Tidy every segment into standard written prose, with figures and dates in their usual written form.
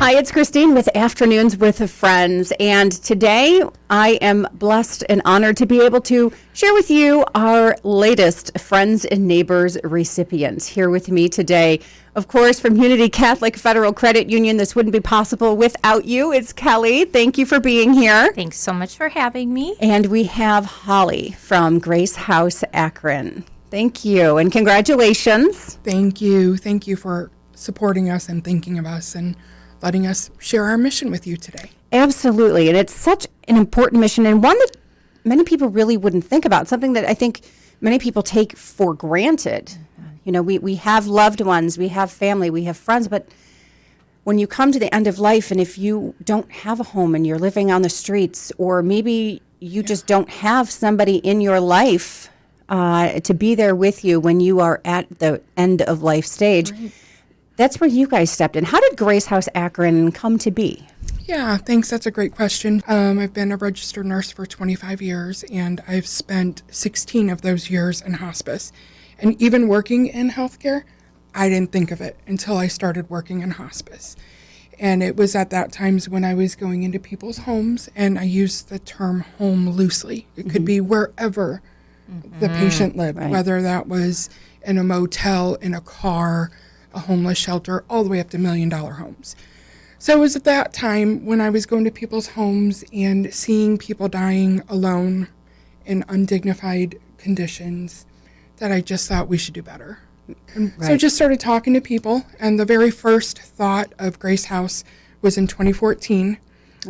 Hi, it's Christine with Afternoons with Friends, and today I am blessed and honored to be able to share with you our latest Friends and Neighbors recipients. Here with me today, of course, from Unity Catholic Federal Credit Union. This wouldn't be possible without you. It's Kelly. Thank you for being here. Thanks so much for having me. And we have Holly from Grace House Akron. Thank you, and congratulations. Thank you. Thank you for supporting us and thinking of us and letting us share our mission with you today. Absolutely. And it's such an important mission, and one that many people really wouldn't think about, something that I think many people take for granted. You know, we have loved ones, we have family, we have friends, but when you come to the end of life and if you don't have a home and you're living on the streets, or maybe you just don't have somebody in your life to be there with you when you are at the end of life stage, right. That's where you guys stepped in. How did Grace House Akron come to be? Yeah, thanks. That's a great question. I've been a registered nurse for 25 years, and I've spent 16 of those years in hospice. And even working in healthcare, I didn't think of it until I started working in hospice. And it was at that times when I was going into people's homes, and I use the term home loosely. It could be wherever the patient lived, right. Whether that was in a motel, in a car, a homeless shelter, all the way up to $1 million homes. So it was at that time when I was going to people's homes and seeing people dying alone in undignified conditions that I just thought we should do better. Right. So I just started talking to people, and the very first thought of Grace House was in 2014,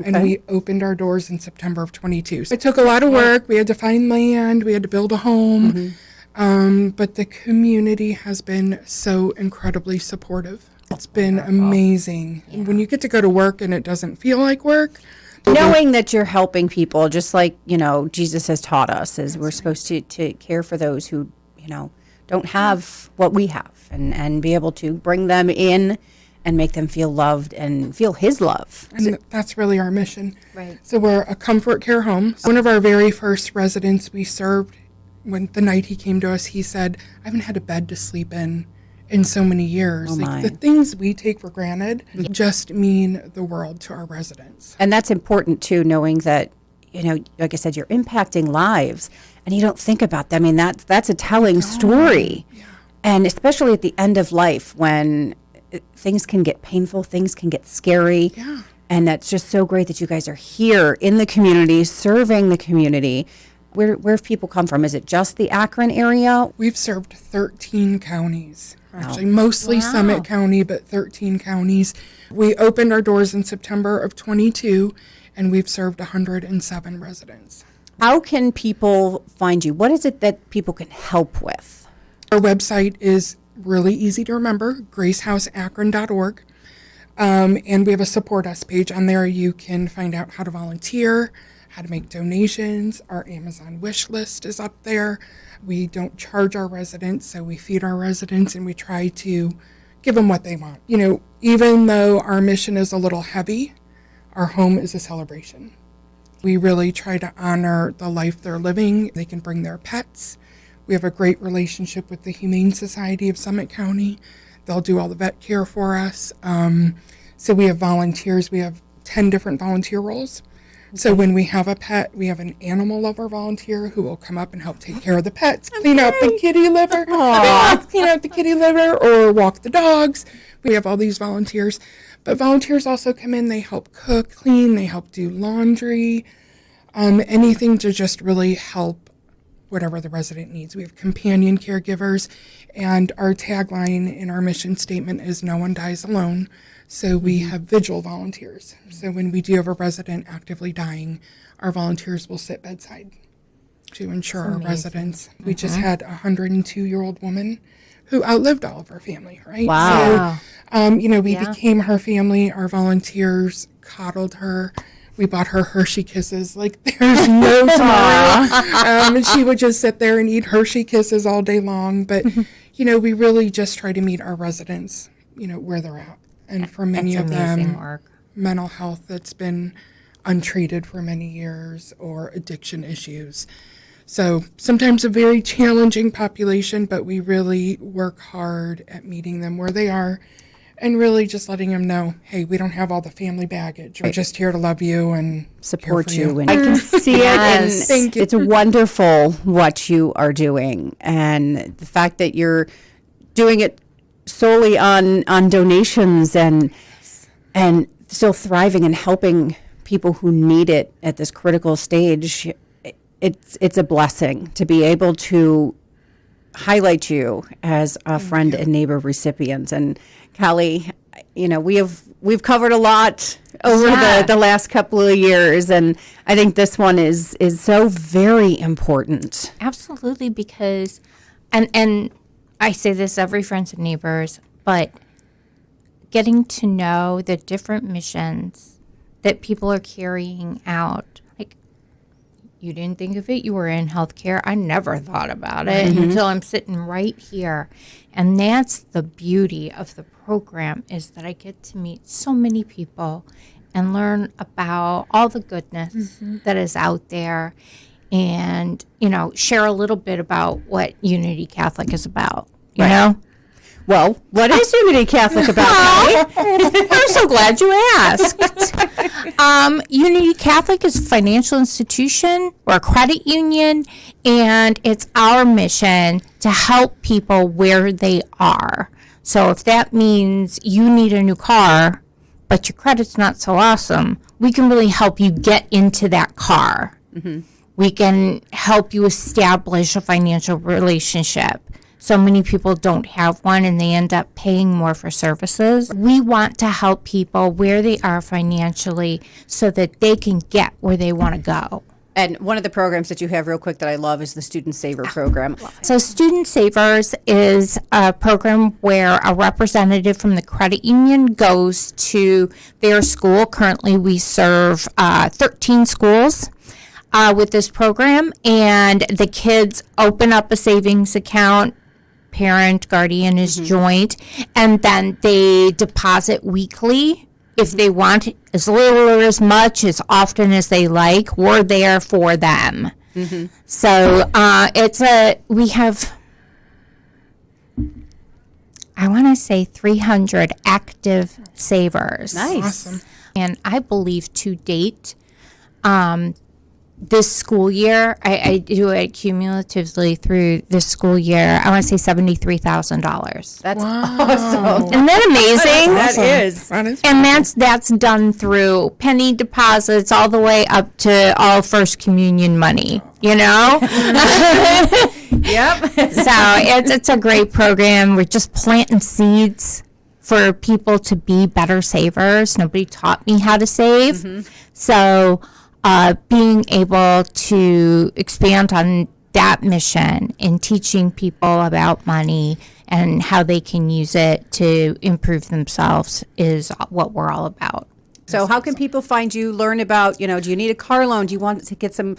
and we opened our doors in September of 22. So it took a lot of work. We had to find land, we had to build a home. But the community has been so incredibly supportive. It's been amazing. Yeah. And when you get to go to work and it doesn't feel like work. Knowing that you're helping people, just like, you know, Jesus has taught us, is we're supposed to care for those who, you know, don't have what we have, and be able to bring them in and make them feel loved and feel his love. And that's really our mission. Right. So we're a comfort care home. One of our very first residents we served, when the night he came to us, he said, I haven't had a bed to sleep in so many years. Oh, like, the things we take for granted just mean the world to our residents. And that's important, too, knowing that, you know, like I said, you're impacting lives, and you don't think about that. I mean, that's a telling story. Yeah. And especially at the end of life when things can get painful, things can get scary. Yeah. And that's just so great that you guys are here in the community, serving the community. Where have people come from? Is it just the Akron area? We've served 13 counties, actually, mostly Summit County, but 13 counties. We opened our doors in September of 22, and we've served 107 residents. How can people find you? What is it that people can help with? Our website is really easy to remember, gracehouseakron.org. And we have a support us page. On there you can find out how to volunteer, how to make donations. Our Amazon wish list is up there. We don't charge our residents, so we feed our residents and we try to give them what they want. You know, even though our mission is a little heavy, our home is a celebration. We really try to honor the life they're living. They can bring their pets. We have a great relationship with the Humane Society of Summit County. They'll do all the vet care for us. So we have volunteers. We have 10 different volunteer roles. So when we have a pet, we have an animal lover volunteer who will come up and help take care of the pets, clean out the kitty litter, clean out the kitty litter, or walk the dogs. We have all these volunteers. But volunteers also come in, they help cook, clean, they help do laundry, anything to just really help whatever the resident needs. We have companion caregivers, and our tagline in our mission statement is no one dies alone. So we have vigil volunteers. So when we do have a resident actively dying, our volunteers will sit bedside to ensure our residents. We just had a 102-year-old woman who outlived all of her family, right? Wow. So, we became her family. Our volunteers coddled her. We bought her Hershey Kisses like there's no tomorrow. And she would just sit there and eat Hershey Kisses all day long. But, we really just try to meet our residents, where they're at. And for many of them, mental health that's been untreated for many years or addiction issues. So sometimes a very challenging population, but we really work hard at meeting them where they are And really just letting them know, hey, we don't have all the family baggage. We're just here to love you and support care for you. And I can see it. And Thank you. it's wonderful what you are doing. And the fact that you're doing it solely on donations and still thriving and helping people who need it at this critical stage, it's a blessing to be able to highlight you as a friend and neighbor recipient. And Kelly, we've covered a lot over the last couple of years, and I think this one is so very important. Absolutely, because and I say this every friends and neighbors, but getting to know the different missions that people are carrying out. Like, you didn't think of it, you were in healthcare. I never thought about it until I'm sitting right here. And that's the beauty of the program, is that I get to meet so many people and learn about all the goodness that is out there, and, share a little bit about what Unity Catholic is about, you know? Well, what is Unity Catholic about? I'm so glad you asked. Unity Catholic is a financial institution or a credit union, and it's our mission to help people where they are. So if that means you need a new car, but your credit's not so awesome, we can really help you get into that car. We can help you establish a financial relationship. So many people don't have one, and they end up paying more for services. We want to help people where they are financially so that they can get where they want to go. And one of the programs that you have real quick that I love is the Student Saver program. So Student Savers is a program where a representative from the credit union goes to their school. Currently, we serve 13 schools with this program, and the kids open up a savings account. Parent, guardian is joint, and then they deposit weekly if they want, as little or as much, as often as they like. We're there for them. So we have, I want to say 300 active savers. Nice. Awesome. And I believe to date, this school year, I do it cumulatively through this school year, I want to say $73,000. That's awesome. Isn't that amazing? That is. That is And that's done through penny deposits all the way up to all First Communion money, Yep. So it's a great program. We're just planting seeds for people to be better savers. Nobody taught me how to save. So being able to expand on that mission and teaching people about money and how they can use it to improve themselves is what we're all about. So how can people find you, learn about, do you need a car loan? Do you want to get some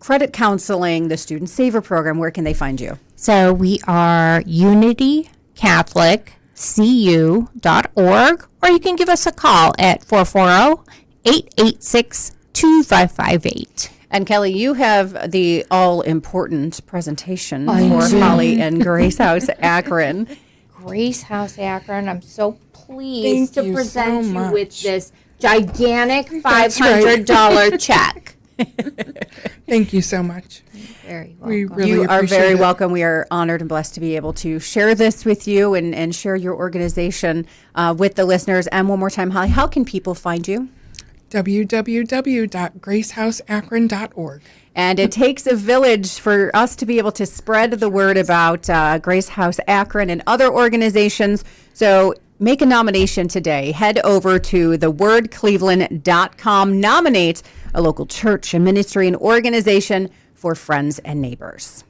credit counseling, the Student Saver program? Where can they find you? So we are unitycatholiccu.org, or you can give us a call at 440-886-2558. And Kelly, you have the all-important presentation for Holly and Grace House Akron. Grace House Akron, I'm so pleased Thank to you present so you much. with this gigantic That's right. $500 check. Thank you so much. Very welcome. We really You are appreciate very it. welcome. We are honored and blessed to be able to share this with you and share your organization with the listeners. And one more time, Holly, how can people find you? www.gracehouseakron.org. And it takes a village for us to be able to spread the word about Grace House Akron and other organizations. So make a nomination today. Head over to thewordcleveland.com. Nominate a local church, a ministry, an organization for friends and neighbors.